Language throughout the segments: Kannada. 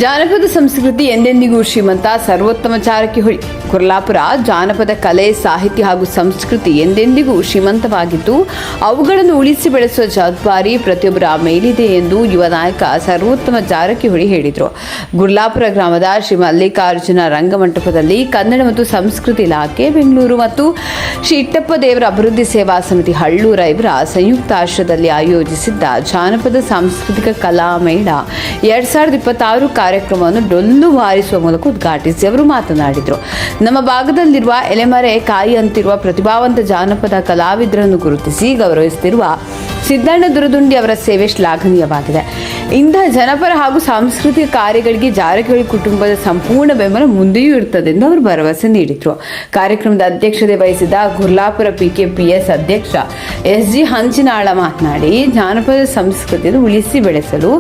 ಜಾನಪದ ಸಂಸ್ಕೃತಿ ಎಂದೆಂದಿಗೂ ಶ್ರೀಮಂತ. ಸರ್ವೋತ್ತಮ ಜಾರಕಿಹೊಳಿ. ಕೊಲ್ಲಾಪುರ ಜಾನಪದ ಕಲೆ, ಸಾಹಿತ್ಯ ಹಾಗೂ ಸಂಸ್ಕೃತಿ ಎಂದೆಂದಿಗೂ ಶ್ರೀಮಂತವಾಗಿದ್ದು ಅವುಗಳನ್ನು ಉಳಿಸಿ ಬೆಳೆಸುವ ಜವಾಬ್ದಾರಿ ಪ್ರತಿಯೊಬ್ಬರ ಮೇಲಿದೆ ಎಂದು ಯುವ ನಾಯಕ ಸರ್ವೋತ್ತಮ ಜಾರಕಿಹೊಳಿ ಹೇಳಿದರು. ಗುರ್ಲಾಪುರ ಗ್ರಾಮದ ಶ್ರೀ ಮಲ್ಲಿಕಾರ್ಜುನ ರಂಗಮಂಟಪದಲ್ಲಿ ಕನ್ನಡ ಮತ್ತು ಸಂಸ್ಕೃತಿ ಇಲಾಖೆ ಬೆಂಗಳೂರು ಮತ್ತು ಶ್ರೀ ಇಟ್ಟಪ್ಪ ದೇವರ ಅಭಿವೃದ್ಧಿ ಸೇವಾ ಸಮಿತಿ ಹಳ್ಳೂರ ಇವರ ಸಂಯುಕ್ತಾಶ್ರಯದಲ್ಲಿ ಆಯೋಜಿಸಿದ್ದ ಜಾನಪದ ಸಾಂಸ್ಕೃತಿಕ ಕಲಾ ಮೇಳ 2026 ಕಾರ್ಯಕ್ರಮವನ್ನು ಡೊಳ್ಳು ಬಾರಿಸುವ ಮೂಲಕ ಉದ್ಘಾಟಿಸಿ ಅವರು ಮಾತನಾಡಿದರು. ನಮ್ಮ ಭಾಗದಲ್ಲಿರುವ ಎಲೆಮರೆ ಕಾಯಿ ಅಂತಿರುವ ಪ್ರತಿಭಾವಂತ ಜಾನಪದ ಕಲಾವಿದರನ್ನು ಗುರುತಿಸಿ ಗೌರವಿಸುತ್ತಿರುವ ಸಿದ್ದಣ್ಣ ದುರದುಂಡಿ ಅವರ ಸೇವೆ ಶ್ಲಾಘನೀಯವಾಗಿದೆ. ಇಂತಹ ಜನಪರ ಹಾಗೂ ಸಾಂಸ್ಕೃತಿಕ ಕಾರ್ಯಗಳಿಗೆ ಜಾರಕಿಹೊಳಿ ಕುಟುಂಬದ ಸಂಪೂರ್ಣ ಬೆಂಬಲ ಮುಂದೆಯೂ ಇರುತ್ತದೆ ಎಂದು ಅವರು ಭರವಸೆ ನೀಡಿದರು. ಕಾರ್ಯಕ್ರಮದ ಅಧ್ಯಕ್ಷತೆ ವಹಿಸಿದ ಗುರ್ಲಾಪುರ ಪಿಕೆಪಿಎಸ್ ಅಧ್ಯಕ್ಷ SG ಹಂಚಿನಾಳ ಮಾತನಾಡಿ, ಜಾನಪದ ಸಂಸ್ಕೃತಿಯನ್ನು ಉಳಿಸಿ ಬೆಳೆಸಲು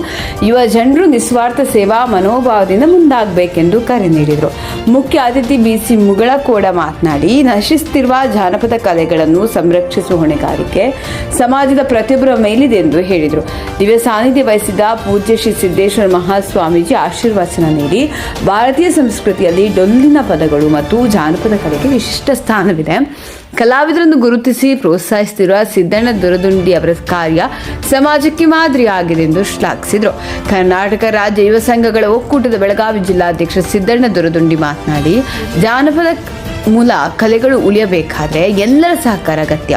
ಯುವ ಜನರು ನಿಸ್ವಾರ್ಥ ಸೇವಾ ಮನೋಭಾವದಿಂದ ಮುಂದಾಗಬೇಕೆಂದು ಕರೆ ನೀಡಿದರು. ಮುಖ್ಯ ಅತಿಥಿ BC ಮುಗಳಕೋಡ ಮಾತನಾಡಿ, ನಶಿಸುತ್ತಿರುವ ಜಾನಪದ ಕಲೆಗಳನ್ನು ಸಂರಕ್ಷಿಸುವ ಹೊಣೆಗಾರಿಕೆ ಸಮಾಜದ ಪ್ರತಿಯೊಬ್ಬರ ಮೇಲಿದೆ ಎಂದು ಹೇಳಿದರು. ದಿವ್ಯ ಸಾನ್ನಿಧ್ಯ ವಹಿಸಿದ ಪೂಜ್ಯ ಶ್ರೀ ಸಿದ್ದೇಶ್ವರ ಮಹಾಸ್ವಾಮೀಜಿ ಆಶೀರ್ವಚನ ನೀಡಿ, ಭಾರತೀಯ ಸಂಸ್ಕೃತಿಯಲ್ಲಿ ಡೊಳ್ಳಿನ ಪದಗಳು ಮತ್ತು ಜಾನಪದ ಕಲೆಗೆ ವಿಶಿಷ್ಟ ಸ್ಥಾನವಿದೆ. ಕಲಾವಿದರನ್ನು ಗುರುತಿಸಿ ಪ್ರೋತ್ಸಾಹಿಸುತ್ತಿರುವ ಸಿದ್ದಣ್ಣ ದುರದುಂಡಿ ಅವರ ಕಾರ್ಯ ಸಮಾಜಕ್ಕೆ ಮಾದರಿಯಾಗಿದೆ ಎಂದು ಶ್ಲಾಘಿಸಿದರು. ಕರ್ನಾಟಕ ರಾಜ್ಯ ಯುವ ಸಂಘಗಳ ಒಕ್ಕೂಟದ ಬೆಳಗಾವಿ ಜಿಲ್ಲಾಧ್ಯಕ್ಷ ಸಿದ್ದಣ್ಣ ದುರದುಂಡಿ ಮಾತನಾಡಿ, ಜಾನಪದ ಮೂಲ ಕಲೆಗಳು ಉಳಿಯಬೇಕಾದರೆ ಎಲ್ಲರ ಸಹಕಾರ ಅಗತ್ಯ.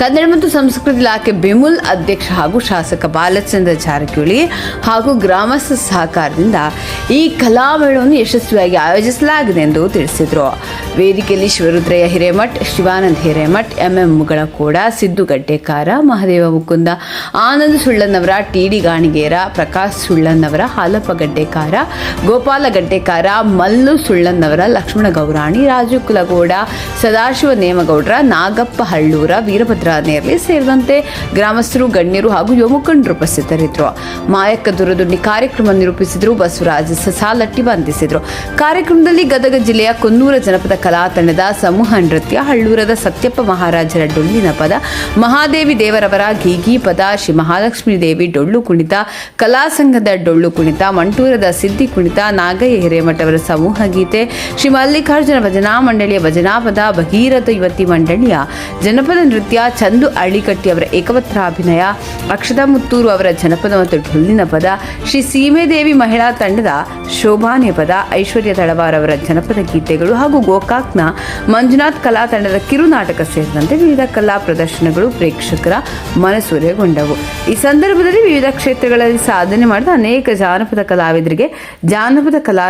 ಕನ್ನಡ ಮತ್ತು ಸಂಸ್ಕೃತಿ ಇಲಾಖೆ ಬೆಮುಲ್ ಅಧ್ಯಕ್ಷ ಹಾಗೂ ಶಾಸಕ ಬಾಲಚಂದ್ರ ಜಾರಕಿಹೊಳಿ ಹಾಗೂ ಗ್ರಾಮಸ್ಥ ಸಹಕಾರದಿಂದ ಈ ಕಲಾಮೇಳವನ್ನು ಯಶಸ್ವಿಯಾಗಿ ಆಯೋಜಿಸಲಾಗಿದೆ ಎಂದು ತಿಳಿಸಿದರು. ವೇದಿಕೆಯಲ್ಲಿ ಶಿವರುದ್ರಯ್ಯ ಹಿರೇಮಠ್, ಶಿವಾನಂದ ಹಿರೇಮಠ್, MM ಮುಗಳಕೋಡ, ಸಿದ್ದು ಗಡ್ಡೆಕಾರ, ಮಹದೇವ ಮುಕುಂದ, ಆನಂದ್ ಸುಳ್ಳನ್ನವರ, TD ಗಾಣಿಗೇರ, ಪ್ರಕಾಶ್ ಸುಳ್ಳನ್ನವರ, ಹಾಲಪ್ಪ ಗಡ್ಡೆಕಾರ, ಗೋಪಾಲ ಗಡ್ಡೆಕಾರ, ಮಲ್ಲು ಸುಳ್ಳನ್ನವರ, ಲಕ್ಷ್ಮಣ ಗೌರಾಣಿ, ರಾಜು ಕುಲಗೌಡ, ಸದಾಶಿವ ನೇಮಗೌಡರ, ನಾಗಪ್ಪ ಹಳ್ಳೂರ, ವೀರಭದ್ರ ನೇರ್ಲಿ ಸೇರಿದಂತೆ ಗ್ರಾಮಸ್ಥರು, ಗಣ್ಯರು ಹಾಗೂ ಯುವ ಮುಖಂಡರು ಉಪಸ್ಥಿತರಿದ್ದರು. ಮಾಯಕ್ಕ ದುರದುಂಡಿ ಕಾರ್ಯಕ್ರಮ ನಿರೂಪಿಸಿದರು. ಬಸವರಾಜ ಸಸಾಲಟ್ಟಿ ವಂದಿಸಿದರು. ಕಾರ್ಯಕ್ರಮದಲ್ಲಿ ಗದಗ ಜಿಲ್ಲೆಯ ಕೊನ್ನೂರ ಜನಪದ ಕಲಾ ತಂಡದ ಸಮೂಹ ನೃತ್ಯ, ಹಳ್ಳೂರದ ಸತ್ಯಪ್ಪ ಮಹಾರಾಜರ ಡೊಳ್ಳಿನ ಪದ, ಮಹಾದೇವಿ ದೇವರವರ ಗೀಗಿ ಪದ, ಶ್ರೀ ಮಹಾಲಕ್ಷ್ಮೀ ದೇವಿ ಡೊಳ್ಳು ಕುಣಿತ, ಕಲಾ ಸಂಘದ ಡೊಳ್ಳು ಕುಣಿತ, ಮಂಟೂರದ ಸಿದ್ದಿ ಕುಣಿತ, ನಾಗಯ್ಯ ಹಿರೇಮಠ ಅವರ ಸಮೂಹ ಗೀತೆ, ಶ್ರೀ ಮಲ್ಲಿಕಾರ್ಜುನ ಭಜನಾ ಮಂಡಳಿಯ ಭಜನಾ ಪದ, ಭಗೀರಥ ಯುವತಿ ಮಂಡಳಿಯ ಜನಪದ ನೃತ್ಯ, ಚಂದು ಅಳ್ಳಿಕಟ್ಟಿ ಅವರ ಏಕವತ್ರಾಭಿನಯ, ಅಕ್ಷತಾ ಮುತ್ತೂರು ಅವರ ಜನಪದ ಮತ್ತು ಡೊಳ್ಳಿನ ಪದ, ಶ್ರೀ ಸೀಮೆದೇವಿ ಮಹಿಳಾ ತಂಡದ ಶೋಭಾನೆ ಪದ, ಐಶ್ವರ್ಯ ತಳವಾರ್ ಅವರ ಜನಪದ ಗೀತೆಗಳು ಹಾಗೂ ಗೋಕಾಕ್ನ ಮಂಜುನಾಥ್ ಕಲಾ ತಂಡದ ಕಿರುನಾಟಕ ಸೇರಿದಂತೆ ವಿವಿಧ ಕಲಾ ಪ್ರದರ್ಶನಗಳು ಪ್ರೇಕ್ಷಕರ ಮನಸೂರೆಗೊಂಡವು. ಈ ಸಂದರ್ಭದಲ್ಲಿ ವಿವಿಧ ಕ್ಷೇತ್ರಗಳಲ್ಲಿ ಸಾಧನೆ ಮಾಡಿದ ಅನೇಕ ಜಾನಪದ ಕಲಾವಿದರಿಗೆ ಜಾನಪದ ಕಲಾ